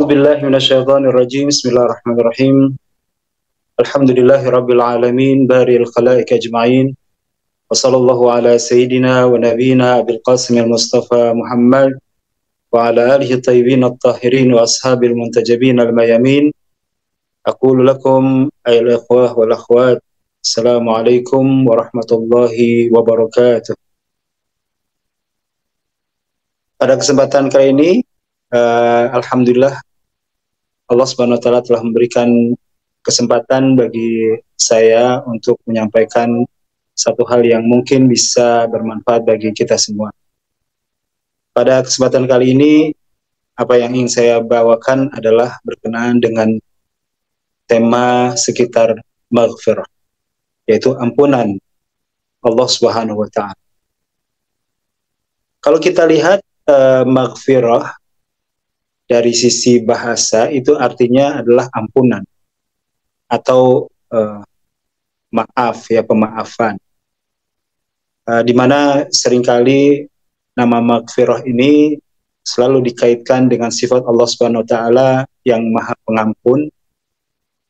A'udzu billahi minasyaitonir rajim. Bismillahirrahmanirrahim. Alhamdulillahi rabbil alamin, baril khalaiqi ajma'in. Wa sallallahu ala sayyidina wa nabiyyina Abil Qasim al-Mustafa Muhammad wa ala alihi thayyibin at-tahirin wa ashabil muntajabin al-mayamin. Aqulu lakum ayyuhal ikhwah wal akhwat, assalamualaikum warahmatullahi wabarakatuh. Pada kesempatan kali ini, alhamdulillah Allah Subhanahu wa taala telah memberikan kesempatan bagi saya untuk menyampaikan satu hal yang mungkin bisa bermanfaat bagi kita semua. Pada kesempatan kali ini, apa yang ingin saya bawakan adalah berkenaan dengan tema sekitar maghfirah, yaitu ampunan Allah Subhanahu wa taala. Kalau kita lihat maghfirah dari sisi bahasa itu artinya adalah ampunan atau maaf, ya, pemaafan. Di mana seringkali nama maghfirah ini selalu dikaitkan dengan sifat Allah Subhanahu wa taala yang Maha Pengampun.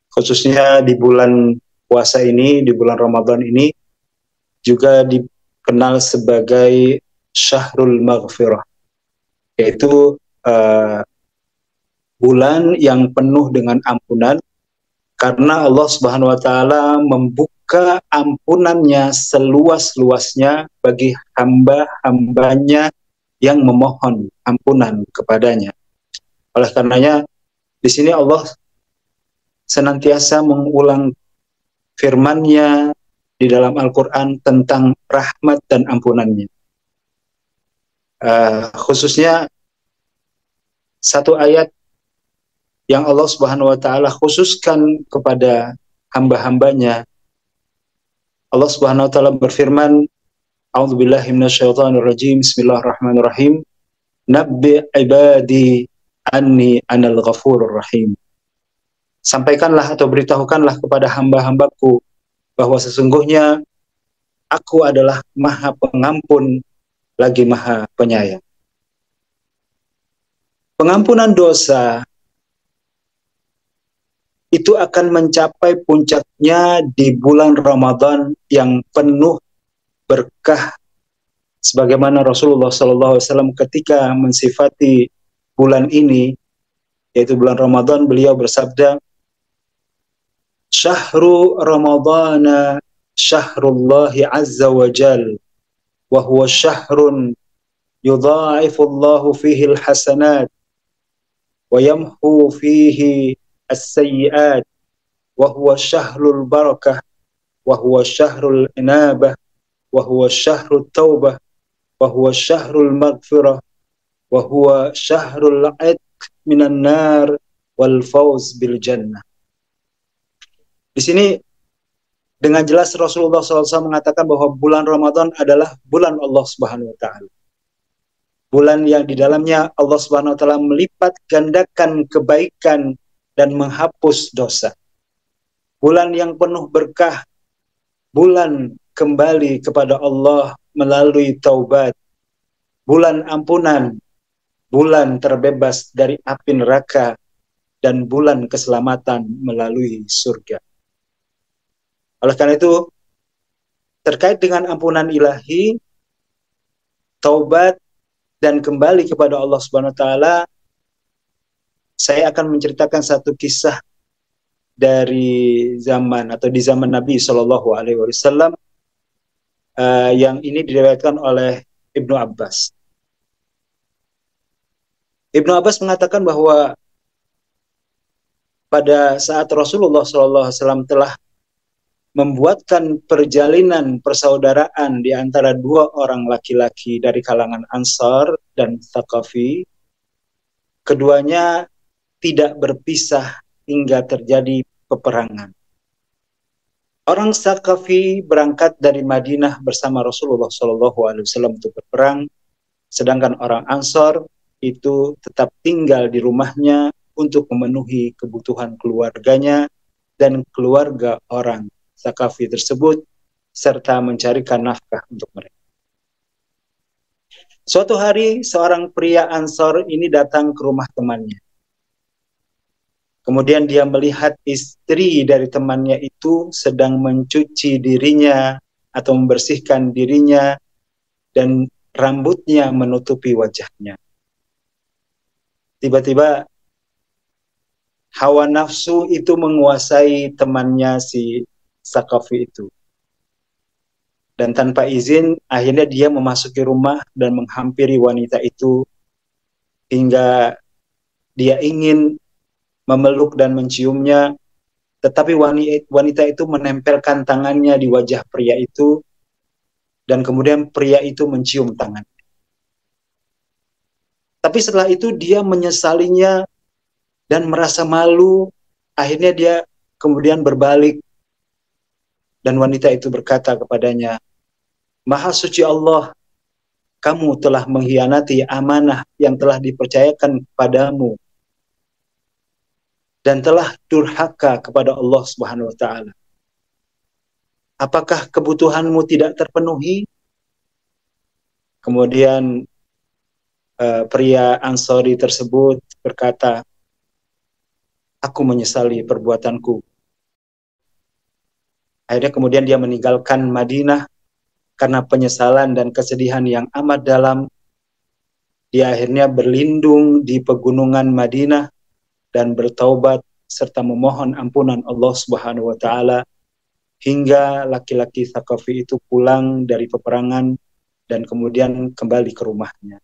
Khususnya di bulan puasa ini, di bulan Ramadan ini juga dikenal sebagai Syahrul Maghfirah, yaitu bulan yang penuh dengan ampunan, karena Allah Subhanahu wa taala membuka ampunannya seluas-luasnya bagi hamba-hambanya yang memohon ampunan kepadanya. Oleh karenanya di sini Allah senantiasa mengulang firman-Nya di dalam Al-Qur'an tentang rahmat dan ampunannya. Khususnya satu ayat yang Allah Subhanahu wa taala khususkan kepada hamba-hambanya. Allah Subhanahu wa taala berfirman, A'udzubillahi minasyaitonir rajim. Bismillahirrahmanirrahim. Nabbi ibadi anni anal ghafurur rahim. Sampaikanlah atau beritahukanlah kepada hamba-hambaku bahwa sesungguhnya aku adalah Maha Pengampun lagi Maha Penyayang. Pengampunan dosa itu akan mencapai puncaknya di bulan Ramadan yang penuh berkah, sebagaimana Rasulullah SAW ketika mensifati bulan ini, yaitu bulan Ramadan, beliau bersabda, Syahru Ramadana syahrullahi azza wa jal, wa huwa syahrun yudha'ifullahu fihi al-hasanat wa yamhu fihi as-sayyi'at wa huwa syahrul barakah wa huwa syahrul inabah wa huwa syahrul taubah wa huwa syahrul maghfirah wa huwa syahrul 'itq minan nar wal fawz bil jannah. Di sini dengan jelas Rasulullah SAW mengatakan bahwa bulan Ramadan adalah bulan Allah Subhanahu wa taala. Bulan yang di dalamnya Allah Subhanahu wa taala melipat gandakan kebaikan dan menghapus dosa. Bulan yang penuh berkah, bulan kembali kepada Allah melalui taubat, bulan ampunan, bulan terbebas dari api neraka, dan bulan keselamatan melalui surga. Oleh karena itu, terkait dengan ampunan ilahi, taubat, dan kembali kepada Allah Subhanahu wa taala, saya akan menceritakan satu kisah dari zaman atau di zaman Nabi Shallallahu Alaihi Wasallam yang ini diriwayatkan oleh Ibnu Abbas. Ibnu Abbas mengatakan bahwa pada saat Rasulullah Shallallahu Alaihi Wasallam telah membuatkan perjalinan persaudaraan di antara dua orang laki-laki dari kalangan Ansar dan Tsaqafi, keduanya tidak berpisah hingga terjadi peperangan. Orang Tsaqafi berangkat dari Madinah bersama Rasulullah SAW untuk berperang, sedangkan orang Ansar itu tetap tinggal di rumahnya untuk memenuhi kebutuhan keluarganya dan keluarga orang Tsaqafi tersebut, serta mencarikan nafkah untuk mereka. Suatu hari, seorang pria Ansar ini datang ke rumah temannya. Kemudian dia melihat istri dari temannya itu sedang mencuci dirinya atau membersihkan dirinya dan rambutnya menutupi wajahnya. Tiba-tiba hawa nafsu itu menguasai temannya si Sakafi itu. Dan tanpa izin akhirnya dia memasuki rumah dan menghampiri wanita itu hingga dia ingin memeluk dan menciumnya, tetapi wanita itu menempelkan tangannya di wajah pria itu, dan kemudian pria itu mencium tangan. Tapi setelah itu dia menyesalinya dan merasa malu, akhirnya dia kemudian berbalik, dan wanita itu berkata kepadanya, Maha suci Allah, kamu telah mengkhianati amanah yang telah dipercayakan kepadamu, dan telah durhaka kepada Allah Subhanahu wa taala. Apakah kebutuhanmu tidak terpenuhi? Kemudian pria Ansori tersebut berkata, aku menyesali perbuatanku. Akhirnya kemudian dia meninggalkan Madinah karena penyesalan dan kesedihan yang amat dalam. Dia akhirnya berlindung di pegunungan Madinah dan bertaubat serta memohon ampunan Allah Subhanahu wa taala hingga laki-laki Thaqafi itu pulang dari peperangan dan kemudian kembali ke rumahnya.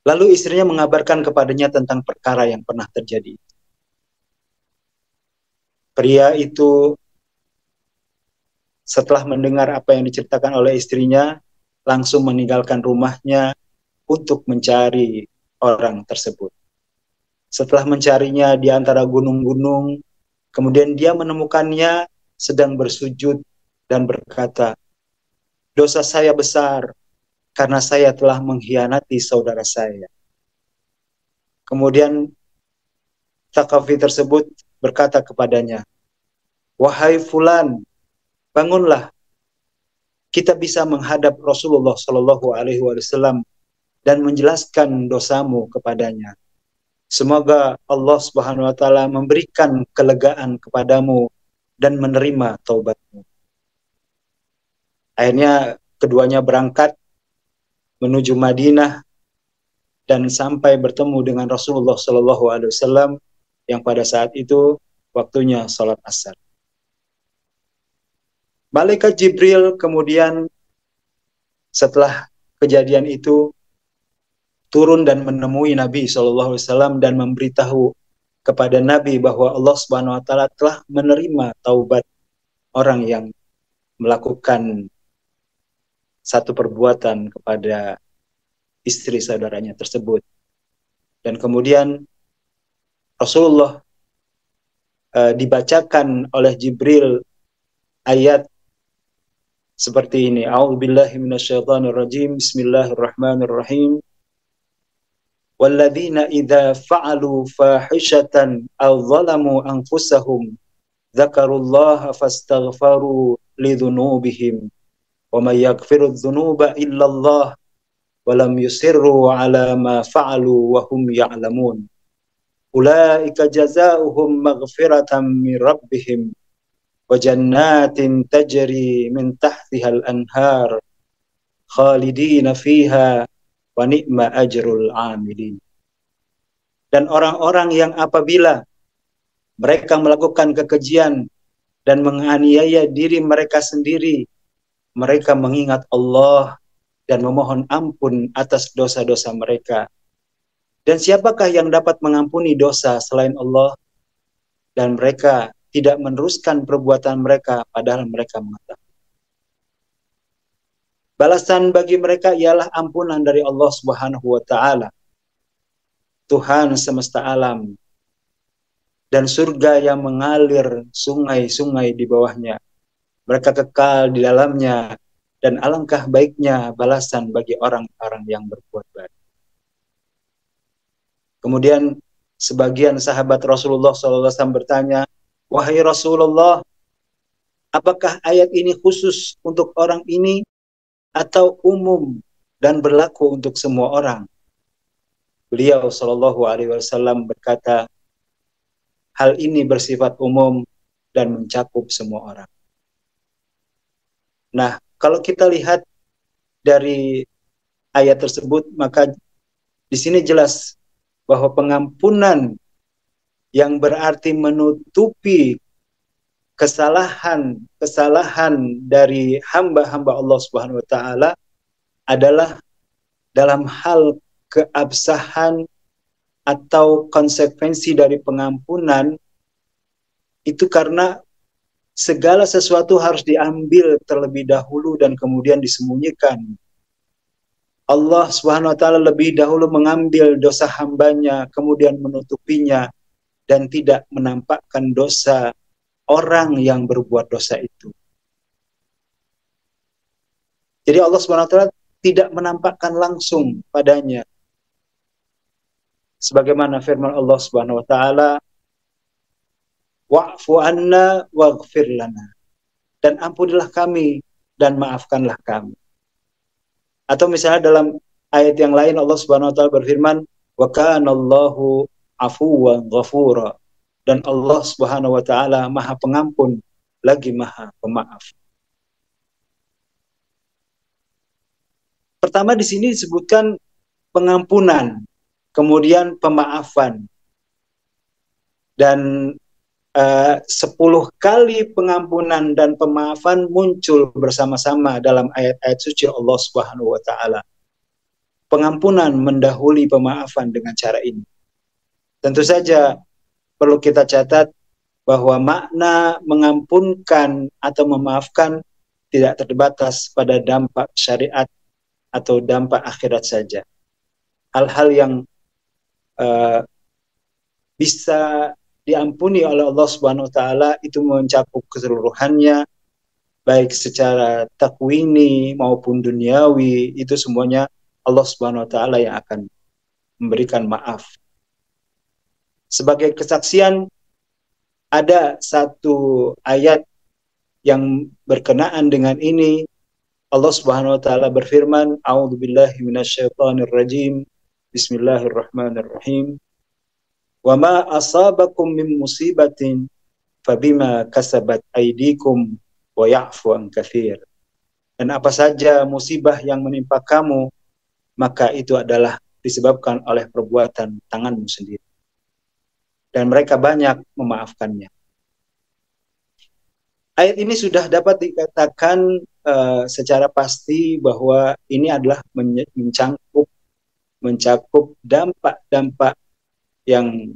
Lalu istrinya mengabarkan kepadanya tentang perkara yang pernah terjadi. Pria itu setelah mendengar apa yang diceritakan oleh istrinya, langsung meninggalkan rumahnya untuk mencari orang tersebut. Setelah mencarinya di antara gunung-gunung, kemudian dia menemukannya sedang bersujud dan berkata, dosa saya besar karena saya telah mengkhianati saudara saya. Kemudian Thaqafi tersebut berkata kepadanya, wahai fulan, bangunlah, kita bisa menghadap Rasulullah Shallallahu Alaihi Wasallam dan menjelaskan dosamu kepadanya. Semoga Allah Subhanahu Wa Taala memberikan kelegaan kepadamu dan menerima taubatmu. Akhirnya keduanya berangkat menuju Madinah dan sampai bertemu dengan Rasulullah Shallallahu Alaihi Wasallam yang pada saat itu waktunya sholat asar. Malaikat Jibril kemudian setelah kejadian itu turun dan menemui Nabi SAW dan memberitahu kepada Nabi bahwa Allah Subhanahu Wa Taala telah menerima taubat orang yang melakukan satu perbuatan kepada istri saudaranya tersebut. Dan kemudian Rasulullah dibacakan oleh Jibril ayat seperti ini. A'udzubillahi minasyaitonirrajim. Bismillahirrahmanirrahim. Walladzina idza fa'alu fahishatan aw zalamu anfusahum dzakarullaha fastaghfaru lidzunubihim wa may yaghfiru dzunuba illallah wa lam yusirru ala ma fa'alu wa hum ya'lamun. Ulaika jazaohum maghfiratan min rabbihim wa jannatin tajri min tahtihal anhar khalidina fiha wa ni'ma ajrul amilin. Dan orang-orang yang apabila mereka melakukan kekejian dan menganiaya diri mereka sendiri, mereka mengingat Allah dan memohon ampun atas dosa-dosa mereka. Dan siapakah yang dapat mengampuni dosa selain Allah? Dan mereka tidak meneruskan perbuatan mereka padahal mereka mengetahui. Balasan bagi mereka ialah ampunan dari Allah Subhanahu wa taala, Tuhan semesta alam, dan surga yang mengalir sungai-sungai di bawahnya. Mereka kekal di dalamnya, dan alangkah baiknya balasan bagi orang-orang yang berbuat baik. Kemudian sebagian sahabat Rasulullah SAW bertanya, wahai Rasulullah, apakah ayat ini khusus untuk orang ini atau umum dan berlaku untuk semua orang? Beliau Shallallahu Alaihi Wasallam berkata, hal ini bersifat umum dan mencakup semua orang. Nah, kalau kita lihat dari ayat tersebut, maka di sini jelas bahwa pengampunan yang berarti menutupi kesalahan dari hamba-hamba Allah Subhanahu wa taala adalah dalam hal keabsahan atau konsekuensi dari pengampunan itu karena segala sesuatu harus diambil terlebih dahulu dan kemudian disembunyikan. Allah Subhanahu wa taala lebih dahulu mengambil dosa hambanya, kemudian menutupinya dan tidak menampakkan dosa orang yang berbuat dosa itu. Jadi Allah Subhanahu wa taala tidak menampakkan langsung padanya. Sebagaimana firman Allah Subhanahu wa taala, wa'fu anna waghfir lana. Dan ampunilah kami dan maafkanlah kami. Atau misalnya dalam ayat yang lain Allah Subhanahu wa taala berfirman, wa kana Allahu afuwan ghafura. Dan Allah Subhanahu wa taala Maha Pengampun lagi Maha Pemaaf. Pertama di sini disebutkan pengampunan, kemudian pemaafan. Dan 10 kali pengampunan dan pemaafan muncul bersama-sama dalam ayat-ayat suci Allah Subhanahu wa taala. Pengampunan mendahului pemaafan dengan cara ini. Tentu saja perlu kita catat bahwa makna mengampunkan atau memaafkan tidak terbatas pada dampak syariat atau dampak akhirat saja. Hal-hal yang bisa diampuni oleh Allah Subhanahu wa taala itu mencakup keseluruhannya, baik secara takwini maupun duniawi, itu semuanya Allah Subhanahu wa taala yang akan memberikan maaf. Sebagai kesaksian, ada satu ayat yang berkenaan dengan ini. Allah Subhanahu wa taala berfirman, a'udzubillahi minasyaitonirrajim, bismillahirrahmanirrahim. Wa ma asabakum min musibatin fabima kasabat aydikum wa ya'fu an katsir. Dan apa saja musibah yang menimpa kamu, maka itu adalah disebabkan oleh perbuatan tanganmu sendiri. Dan mereka banyak memaafkannya. Ayat ini sudah dapat dikatakan secara pasti bahwa ini adalah mencakup dampak-dampak yang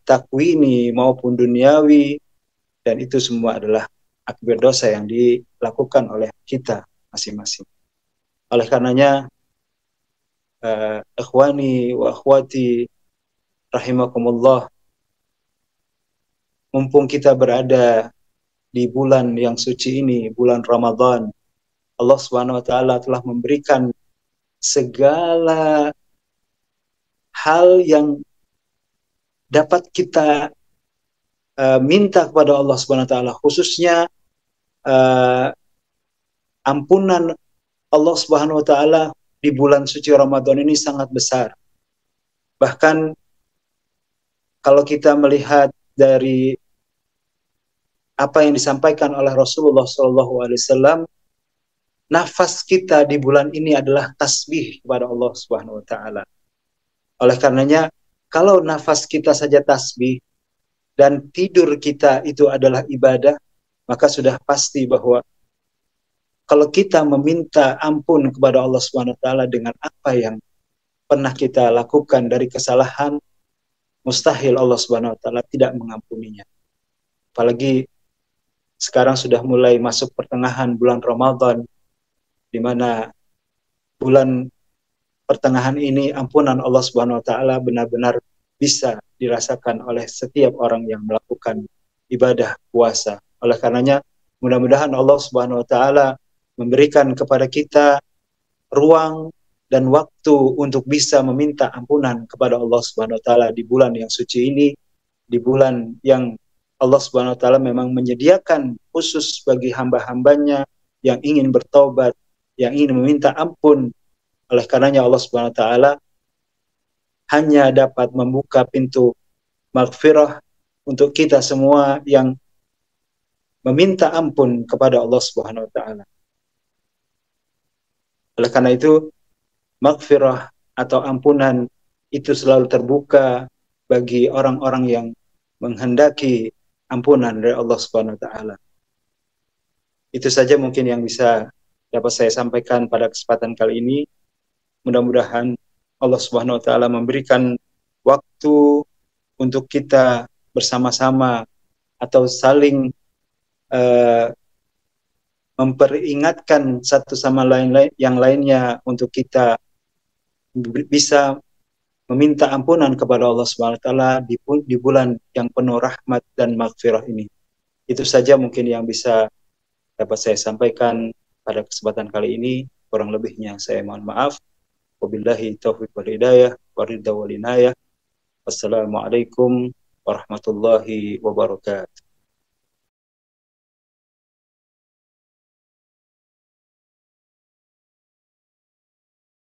takwini maupun duniawi, dan itu semua adalah akibat dosa yang dilakukan oleh kita masing-masing. Oleh karenanya, ikhwani wa akhwati rahimakumullah, mumpung kita berada di bulan yang suci ini, bulan Ramadan, Allah Subhanahu wa taala telah memberikan segala hal yang dapat kita minta kepada Allah Subhanahu wa taala, khususnya ampunan Allah Subhanahu wa taala di bulan suci Ramadan ini sangat besar. Bahkan kalau kita melihat dari apa yang disampaikan oleh Rasulullah SAW, nafas kita di bulan ini adalah tasbih kepada Allah Subhanahu wa taala. Oleh karenanya, kalau nafas kita saja tasbih dan tidur kita itu adalah ibadah, maka sudah pasti bahwa kalau kita meminta ampun kepada Allah Subhanahu wa taala dengan apa yang pernah kita lakukan dari kesalahan, mustahil Allah Subhanahu wa taala tidak mengampuninya. Apalagi sekarang sudah mulai masuk pertengahan bulan Ramadan, di mana bulan pertengahan ini ampunan Allah Subhanahu wa taala benar-benar bisa dirasakan oleh setiap orang yang melakukan ibadah puasa. Oleh karenanya, mudah-mudahan Allah Subhanahu wa taala memberikan kepada kita ruang dan waktu untuk bisa meminta ampunan kepada Allah Subhanahu wa taala di bulan yang suci ini, di bulan yang Allah Subhanahu wa taala memang menyediakan khusus bagi hamba-hambanya yang ingin bertobat, yang ingin meminta ampun. Oleh karenanya Allah Subhanahu wa taala hanya dapat membuka pintu maghfirah untuk kita semua yang meminta ampun kepada Allah Subhanahu wa taala. Oleh karena itu, maghfirah atau ampunan itu selalu terbuka bagi orang-orang yang menghendaki ampunan dari Allah Subhanahu wa taala. Itu saja mungkin yang bisa dapat saya sampaikan pada kesempatan kali ini. Mudah-mudahan Allah Subhanahu wa taala memberikan waktu untuk kita bersama-sama atau saling memperingatkan satu sama lain yang lainnya untuk kita bisa meminta ampunan kepada Allah Subhanahu wa taala di bulan yang penuh rahmat dan maghfirah ini. Itu saja mungkin yang bisa dapat saya sampaikan pada kesempatan kali ini. Kurang lebihnya saya mohon maaf. Wabillahi taufiq wal hidayah waridha wal inayah. Wassalamualaikum warahmatullahi wabarakatuh.